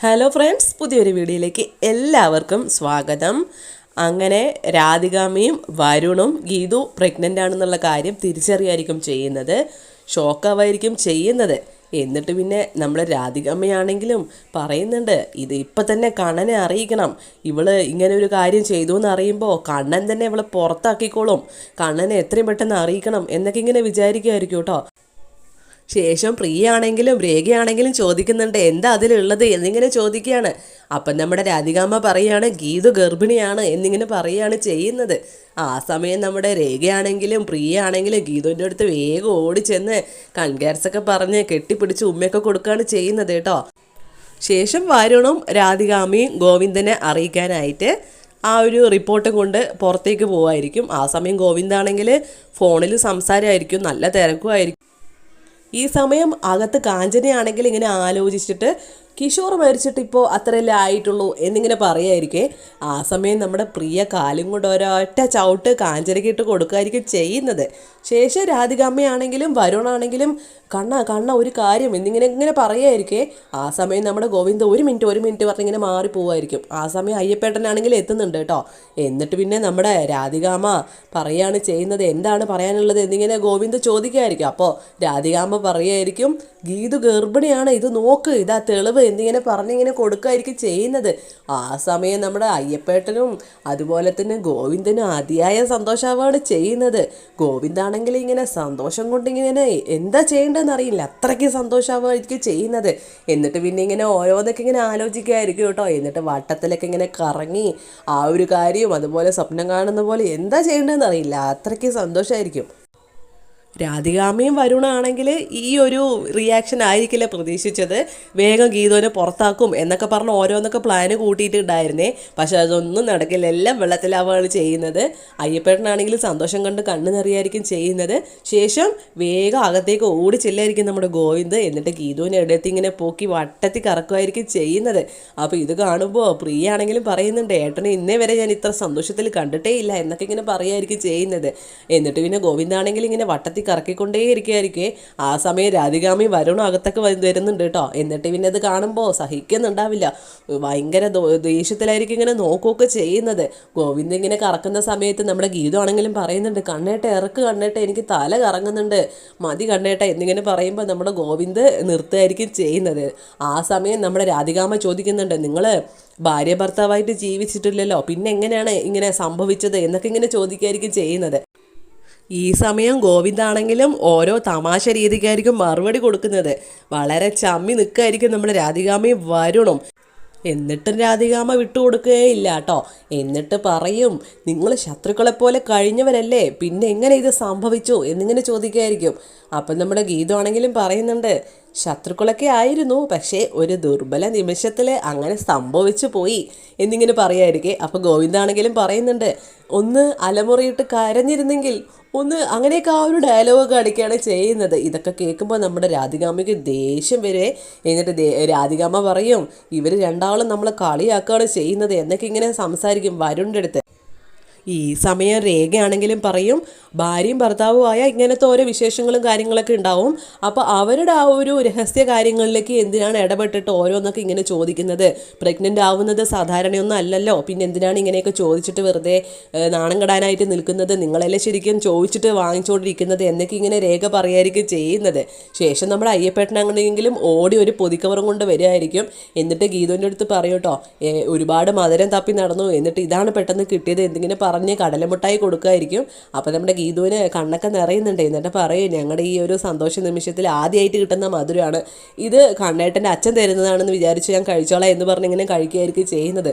Hello friends, പുതിയൊരു വീഡിയോയിലേക്ക് എല്ലാവർക്കും സ്വാഗതം. അങ്ങനെ രാധികാമ്മയും വരുണും ഗീതു പ്രഗ്നൻ്റ് ആണെന്നുള്ള കാര്യം തിരിച്ചറിയായിരിക്കും ചെയ്യുന്നത്. ഷോക്കാവായിരിക്കും ചെയ്യുന്നത്. എന്നിട്ട് പിന്നെ നമ്മൾ രാധികാമ്മയാണെങ്കിലും പറയുന്നുണ്ട്, ഇത് ഇപ്പം തന്നെ കണ്ണനെ അറിയിക്കണം. ഇവള് ഇങ്ങനെ ഒരു കാര്യം ചെയ്തു എന്ന് അറിയുമ്പോൾ കണ്ണൻ തന്നെ ഇവളെ പുറത്താക്കിക്കോളും. കണ്ണനെ എത്രയും പെട്ടെന്ന് അറിയിക്കണം എന്നൊക്കെ ഇങ്ങനെ വിചാരിക്കുമായിരിക്കും കേട്ടോ. ശേഷം പ്രിയയാണെങ്കിലും രേഖയാണെങ്കിലും ചോദിക്കുന്നുണ്ട്, എന്താ അതിലുള്ളത് എന്നിങ്ങനെ ചോദിക്കുകയാണ്. അപ്പം നമ്മുടെ രാധികാമ്മ പറയുകയാണ്, ഗീതു ഗർഭിണിയാണ് എന്നിങ്ങനെ പറയുകയാണ് ചെയ്യുന്നത്. ആ സമയം നമ്മുടെ രേഖയാണെങ്കിലും പ്രിയയാണെങ്കിലും ഗീതുവിൻ്റെ അടുത്ത് വേഗം ഓടിച്ചെന്ന് കൺഗ്രാറ്റ്സൊക്കെ പറഞ്ഞ് കെട്ടിപ്പിടിച്ച് ഉമ്മയൊക്കെ കൊടുക്കുകയാണ് ചെയ്യുന്നത് കേട്ടോ. ശേഷം വരുണും രാധികാമ്മയും ഗോവിന്ദനെ അറിയിക്കാനായിട്ട് ആ ഒരു റിപ്പോർട്ട് കൊണ്ട് പുറത്തേക്ക് പോവായിരിക്കും. ആ സമയം ഗോവിന്ദാണെങ്കിൽ ഫോണിൽ സംസാരമായിരിക്കും, നല്ല തിരക്കുമായിരിക്കും. ഈ സമയം അകത്ത് കാഞ്ചനയാണെങ്കിൽ ഇങ്ങനെ ആലോചിച്ചിട്ട് കിഷോർ മരിച്ചിട്ട് ഇപ്പോൾ അത്രയല്ലേ ആയിട്ടുള്ളൂ എന്നിങ്ങനെ പറയായിരിക്കേ. ആ സമയം നമ്മുടെ പ്രിയ കാലും കൊണ്ട് ഒരൊറ്റ ചവിട്ട് കാഞ്ചനയ്ക്ക് ഇട്ട് കൊടുക്കുകയായിരിക്കും ചെയ്യുന്നത്. ശേഷം രാധികാമ്മയാണെങ്കിലും വരുണാണെങ്കിലും കണ്ണ ഒരു കാര്യം ഇങ്ങനെ പറയായിരിക്കേ. ആ സമയം നമ്മുടെ ഗോവിന്ദ ഒരു മിനിറ്റ് പറഞ്ഞിങ്ങനെ മാറിപ്പോവായിരിക്കും. ആ സമയം അയ്യപ്പേട്ടനാണെങ്കിൽ എത്തുന്നുണ്ട് കേട്ടോ. എന്നിട്ട് പിന്നെ നമ്മുടെ രാധികാമ്മ പറയാണ് ചെയ്യുന്നത്, എന്താണ് പറയാനുള്ളത് എന്നിങ്ങനെ ഗോവിന്ദ ചോദിക്കുകയായിരിക്കും. അപ്പോൾ രാധികാമ്മ പറയുമായിരിക്കും, ഗീതു ഗർഭിണിയാണ്, ഇത് നോക്ക്, ഇതാ തെളിവ് എന്നിങ്ങനെ പറഞ്ഞിങ്ങനെ കൊടുക്കുകയായിരിക്കും ചെയ്യുന്നത്. ആ സമയം നമ്മുടെ അയ്യപ്പേട്ടനും അതുപോലെ തന്നെ ഗോവിന്ദനും അതിയായ സന്തോഷമാവാണ് ചെയ്യുന്നത്. ഗോവിന്ദാണെങ്കിൽ ഇങ്ങനെ സന്തോഷം കൊണ്ട് ഇങ്ങനെ എന്താ ചെയ്യേണ്ടതെന്ന് അറിയില്ല, അത്രയ്ക്ക് സന്തോഷമാവായിരിക്കും ചെയ്യുന്നത്. എന്നിട്ട് പിന്നെ ഇങ്ങനെ ഓരോന്നൊക്കെ ഇങ്ങനെ ആലോചിക്കുകയായിരിക്കും കേട്ടോ. എന്നിട്ട് വട്ടത്തിലൊക്കെ ഇങ്ങനെ കറങ്ങി ആ ഒരു കാര്യം അതുപോലെ സ്വപ്നം കാണുന്ന പോലെ എന്താ ചെയ്യേണ്ടതെന്ന് അറിയില്ല, അത്രയ്ക്ക് സന്തോഷമായിരിക്കും. രാധികാമ്മയും വരുണാണെങ്കിൽ ഈ ഒരു റിയാക്ഷൻ ആയിരിക്കില്ല പ്രതീക്ഷിച്ചത്. വേഗം ഗീതുവിനെ പുറത്താക്കും എന്നൊക്കെ പറഞ്ഞ് ഓരോന്നൊക്കെ പ്ലാന് കൂട്ടിയിട്ടുണ്ടായിരുന്നേ. പക്ഷെ അതൊന്നും നടക്കില്ല, എല്ലാം വെള്ളത്തിലാവുകയാണ് ചെയ്യുന്നത്. അയ്യപ്പേട്ടനാണെങ്കിലും സന്തോഷം കണ്ട് കണ്ണു നിറയായിരിക്കും ചെയ്യുന്നത്. ശേഷം വേഗം അകത്തേക്ക് ഓടി ചെല്ലായിരിക്കും നമ്മുടെ ഗോവിന്ദ്. എന്നിട്ട് ഗീതുവിനെ എടുത്ത് ഇങ്ങനെ പോക്കി വട്ടത്തി കറക്കുമായിരിക്കും ചെയ്യുന്നത്. അപ്പോൾ ഇത് കാണുമ്പോൾ പ്രിയാണെങ്കിലും പറയുന്നുണ്ട്, ഏട്ടനെ ഇന്നേ വരെ ഞാൻ ഇത്ര സന്തോഷത്തിൽ കണ്ടിട്ടേ ഇല്ല എന്നൊക്കെ ഇങ്ങനെ പറയായിരിക്കും ചെയ്യുന്നത്. എന്നിട്ട് പിന്നെ ഗോവിന്ദാണെങ്കിൽ ഇങ്ങനെ വട്ടത്തി കറക്കിക്കൊണ്ടേ ഇരിക്കുകയായിരിക്കേ. ആ സമയം രാധികാമ്മയും വരുണും അകത്തൊക്കെ വരുന്നുണ്ട് കേട്ടോ. എന്നിട്ട് പിന്നെ അത് കാണുമ്പോൾ സഹിക്കുന്നുണ്ടാവില്ല, ഭയങ്കര ദേഷ്യത്തിലായിരിക്കും ഇങ്ങനെ നോക്കുകയൊക്കെ ചെയ്യുന്നത്. ഗോവിന്ദ ഇങ്ങനെ കറക്കുന്ന സമയത്ത് നമ്മുടെ ഗീതു ആണെങ്കിലും പറയുന്നുണ്ട്, കണ്ണേട്ട ഇറക്ക് കണ്ണേട്ട, എനിക്ക് തല കറങ്ങുന്നുണ്ട്, മതി കണ്ണേട്ട എന്നിങ്ങനെ പറയുമ്പോൾ നമ്മുടെ ഗോവിന്ദ് നിർത്തുകയായിരിക്കും ചെയ്യുന്നത്. ആ സമയം നമ്മുടെ രാധികാമ്മ ചോദിക്കുന്നുണ്ട്, നിങ്ങൾ ഭാര്യ ഭർത്താവായിട്ട് ജീവിച്ചിട്ടില്ലല്ലോ, പിന്നെ എങ്ങനെയാണ് ഇങ്ങനെ സംഭവിച്ചത് എന്നൊക്കെ ഇങ്ങനെ ചോദിക്കുകയായിരിക്കും ചെയ്യുന്നത്. ഈ സമയം ഗോവിന്ദാണെങ്കിലും ഓരോ തമാശ രീതിക്കായിരിക്കും മറുപടി കൊടുക്കുന്നത്. വളരെ ചമ്മി നിൽക്കായിരിക്കും നമ്മുടെ രാധികാമ്മയും വരുണും. എന്നിട്ടും രാധികാമ്മ വിട്ടുകൊടുക്കുകയില്ല കേട്ടോ. എന്നിട്ട് പറയും, നിങ്ങൾ ശത്രുക്കളെപ്പോലെ കഴിഞ്ഞവരല്ലേ, പിന്നെ എങ്ങനെ ഇത് സംഭവിച്ചു എന്നിങ്ങനെ ചോദിക്കുകയായിരിക്കും. അപ്പം നമ്മുടെ ഗീതു ആണെങ്കിലും പറയുന്നുണ്ട്, ശത്രുക്കളൊക്കെ ആയിരുന്നു, പക്ഷേ ഒരു ദുർബല നിമിഷത്തിൽ അങ്ങനെ സംഭവിച്ചു പോയി എന്നിങ്ങനെ പറയായിരിക്കേ. അപ്പോൾ ഗോവിന്ദാണെങ്കിലും പറയുന്നുണ്ട്, ഒന്ന് അലമുറയിട്ട് കരഞ്ഞിരുന്നെങ്കിൽ ഒന്ന് അങ്ങനെയൊക്കെ ആ ഒരു ഡയലോഗ് അടിക്കുകയാണ് ചെയ്യുന്നത്. ഇതൊക്കെ കേൾക്കുമ്പോൾ നമ്മുടെ രാധികാമ്മയ്ക്ക് ദേഷ്യം വരെ. എന്നിട്ട് രാധികാമ്മ പറയും, ഇവർ രണ്ടാളും നമ്മളെ കളിയാക്കുകയാണ് ചെയ്യുന്നത് എന്നൊക്കെ ഇങ്ങനെ സംസാരിക്കും വരുണിൻ്റെ അടുത്ത്. ഈ സമയം രേഖയാണെങ്കിലും പറയും, ഭാര്യയും ഭർത്താവുമായ ഇങ്ങനത്തെ ഓരോ വിശേഷങ്ങളും കാര്യങ്ങളൊക്കെ ഉണ്ടാവും. അപ്പോൾ അവരുടെ ആ ഒരു രഹസ്യ കാര്യങ്ങളിലേക്ക് എന്തിനാണ് ഇടപെട്ടിട്ട് ഓരോന്നൊക്കെ ഇങ്ങനെ ചോദിക്കുന്നത്? പ്രഗ്നൻ്റ് ആവുന്നത് സാധാരണയൊന്നും അല്ലല്ലോ, പിന്നെ എന്തിനാണ് ഇങ്ങനെയൊക്കെ ചോദിച്ചിട്ട് വെറുതെ നാണം കെടാനായിട്ട് നിൽക്കുന്നത്? നിങ്ങളെല്ലാം ശരിക്കും ചോദിച്ചിട്ട് വാങ്ങിച്ചുകൊണ്ടിരിക്കുന്നത് എന്നൊക്കെ ഇങ്ങനെ രേഖ പറയായിരിക്കും ചെയ്യുന്നത്. ശേഷം നമ്മുടെ അയ്യപ്പേട്ടനാണെങ്കിലും ഓടി ഒരു പൊതിക്കവറും കൊണ്ട് വരികയായിരിക്കും. എന്നിട്ട് ഗീതുവിൻ്റെ അടുത്ത് പറയും കേട്ടോ, ഒരുപാട് മധുരം തപ്പി നടന്നു, എന്നിട്ട് ഇതാണ് പെട്ടെന്ന് കിട്ടിയത് എന്നിങ്ങനെ പറഞ്ഞ് കടലമുട്ടായി കൊടുക്കുമായിരിക്കും. അപ്പോൾ നമ്മുടെ ഗീതുവിന് കണ്ണൊക്കെ നിറയുന്നുണ്ട്. എന്നിട്ട് പറയും, ഞങ്ങളുടെ ഈ ഒരു സന്തോഷ നിമിഷത്തിൽ ആദ്യമായിട്ട് കിട്ടുന്ന മധുരമാണ് ഇത്, കണ്ണേട്ടൻ്റെ അച്ഛൻ തരുന്നതാണെന്ന് വിചാരിച്ച് ഞാൻ കഴിച്ചോളാം എന്ന് പറഞ്ഞ് ഇങ്ങനെ കഴിക്കുകയായിരിക്കും ചെയ്യുന്നത്.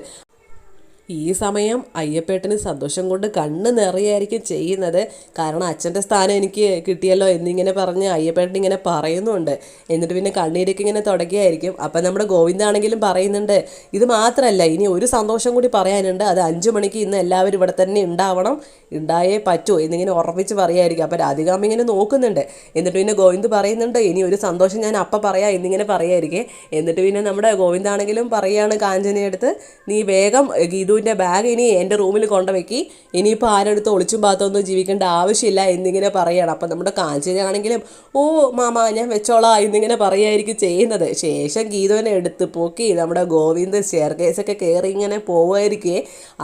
ഈ സമയം അയ്യപ്പേട്ടന് സന്തോഷം കൊണ്ട് കണ്ണ് നിറയായിരിക്കും ചെയ്യുന്നത്. കാരണം അച്ഛൻ്റെ സ്ഥാനം എനിക്ക് കിട്ടിയല്ലോ എന്നിങ്ങനെ പറഞ്ഞ് അയ്യപ്പേട്ടൻ ഇങ്ങനെ പറയുന്നുണ്ട്. എന്നിട്ട് പിന്നെ കണ്ണീരൊക്കെ ഇങ്ങനെ തുടക്കുകയായിരിക്കും. അപ്പം നമ്മുടെ ഗോവിന്ദാണെങ്കിലും പറയുന്നുണ്ട്, ഇത് മാത്രമല്ല, ഇനി ഒരു സന്തോഷം കൂടി പറയാനുണ്ട്, അത് 5 മണിക്ക് ഇന്ന് എല്ലാവരും ഇവിടെ തന്നെ ഉണ്ടാവണം, ഉണ്ടായേ പറ്റൂ എന്നിങ്ങനെ ഉറപ്പിച്ച് പറയുമായിരിക്കും. അപ്പോൾ രാധികാമ്മ ഇങ്ങനെ നോക്കുന്നുണ്ട്. എന്നിട്ട് പിന്നെ ഗോവിന്ദ് പറയുന്നുണ്ട്, ഇനി ഒരു സന്തോഷം ഞാൻ അപ്പം പറയാം എന്നിങ്ങനെ പറയായിരിക്കും. എന്നിട്ട് പിന്നെ നമ്മുടെ ഗോവിന്ദാണെങ്കിലും പറയുകയാണ് കാഞ്ചനയെടുത്ത്, നീ വേഗം ഗീതു ഗീതുവിൻ്റെ ബാഗ് ഇനി എൻ്റെ റൂമിൽ കൊണ്ടുവയ്ക്കി, ഇനിയിപ്പോൾ ആരെടുത്ത് ഒളിച്ചും പാത്തൊന്നും ജീവിക്കേണ്ട ആവശ്യമില്ല എന്നിങ്ങനെ പറയുകയാണ്. അപ്പം നമ്മുടെ കാഞ്ചനയാണെങ്കിലും ഓ മാമ ഞാൻ വെച്ചോളാം എന്നിങ്ങനെ പറയുമായിരിക്കും ചെയ്യുന്നത്. ശേഷം ഗീതുവിനെ എടുത്ത് പൊക്കി നമ്മുടെ ഗോവിന്ദ് സ്റ്റെയർ കേസൊക്കെ കയറി ഇങ്ങനെ പോവുമായിരിക്കേ.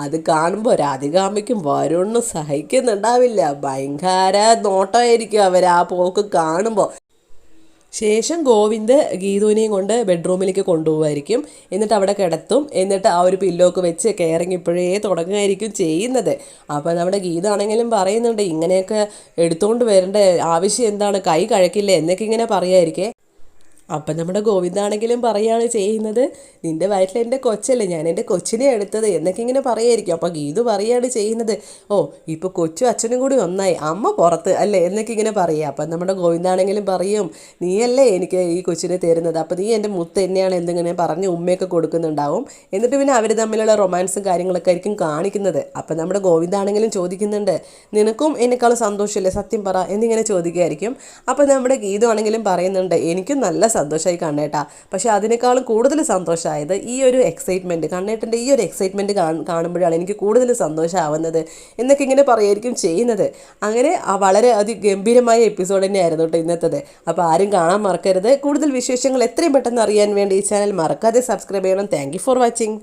അത് കാണുമ്പോൾ രാധികാമ്മയ്ക്കും വരുണിനും സഹിക്കുന്നുണ്ടാവില്ല. ഭയങ്കര നോട്ടമായിരിക്കും അവർ ആ പോക്ക് കാണുമ്പോൾ. ശേഷം ഗോവിന്ദ് ഗീതുവിനെയും കൊണ്ട് ബെഡ്റൂമിലേക്ക് കൊണ്ടുപോകുമായിരിക്കും. എന്നിട്ട് അവിടെ കിടത്തും. എന്നിട്ട് ആ ഒരു പില്ലോക്ക് വെച്ച് കെയറിങ് ഇപ്പോഴേ തുടങ്ങുമായിരിക്കും ചെയ്യുന്നത്. അപ്പോൾ നമ്മുടെ ഗീതാണെങ്കിലും പറയുന്നുണ്ട് ഇങ്ങനെയൊക്കെ എടുത്തുകൊണ്ട് വരേണ്ട ആവശ്യം എന്താണ്, കൈ കഴക്കില്ലേ എന്നൊക്കെ ഇങ്ങനെ പറയുമായിരിക്കേ. അപ്പം നമ്മുടെ ഗോവിന്ദാണെങ്കിലും പറയുകയാണ് ചെയ്യുന്നത്, നിൻ്റെ വയറ്റിൽ എൻ്റെ കൊച്ചല്ലേ, ഞാൻ എൻ്റെ കൊച്ചിനെ എടുത്തത് എന്നൊക്കെ ഇങ്ങനെ പറയായിരിക്കും. അപ്പോൾ ഗീതു പറയുകയാണ് ചെയ്യുന്നത്, ഓ ഇപ്പോൾ കൊച്ചും അച്ഛനും കൂടി ഒന്നായി, അമ്മ പുറത്ത് അല്ലേ എന്നൊക്കെ ഇങ്ങനെ പറയുക. അപ്പം നമ്മുടെ ഗോവിന്ദാണെങ്കിലും പറയും, നീയല്ലേ എനിക്ക് ഈ കൊച്ചിനെ തരുന്നത്, അപ്പോൾ നീ എൻ്റെ മുത്ത് തന്നെയാണ് എന്തിങ്ങനെ പറഞ്ഞ് ഉമ്മയൊക്കെ കൊടുക്കുന്നുണ്ടാവും. എന്നിട്ട് പിന്നെ അവർ തമ്മിലുള്ള റൊമാൻസും കാര്യങ്ങളൊക്കെ ആയിരിക്കും കാണിക്കുന്നത്. അപ്പം നമ്മുടെ ഗോവിന്ദാണെങ്കിലും ചോദിക്കുന്നുണ്ട്, നിനക്കും എന്നെക്കാളും സന്തോഷമില്ലേ സത്യം പറ എന്നിങ്ങനെ ചോദിക്കുകയായിരിക്കും. അപ്പോൾ നമ്മുടെ ഗീതു ആണെങ്കിലും പറയുന്നുണ്ട്, എനിക്കും നല്ല സന്തോഷമായി കണ്ണേട്ടാ, പക്ഷേ അതിനേക്കാളും കൂടുതൽ സന്തോഷമായത് ഈ ഒരു എക്സൈറ്റ്മെൻറ്റ്, കണ്ണേട്ടൻ്റെ ഈ ഒരു എക്സൈറ്റ്മെൻറ്റ് കാണുമ്പോഴാണ് എനിക്ക് കൂടുതൽ സന്തോഷമാവുന്നത് എന്നൊക്കെ ഇങ്ങനെ പറയുമായിരിക്കും ചെയ്യുന്നത്. അങ്ങനെ വളരെ അതിഗംഭീരമായ എപ്പിസോഡ് തന്നെയായിരുന്നു കേട്ടോ ഇന്നത്തത്. അപ്പോൾ ആരും കാണാൻ മറക്കരുത്. കൂടുതൽ വിശേഷങ്ങൾ എത്രയും പെട്ടെന്ന് അറിയാൻ വേണ്ടി ഈ ചാനൽ മറക്കാതെ സബ്സ്ക്രൈബ് ചെയ്യണം. Thank you for watching.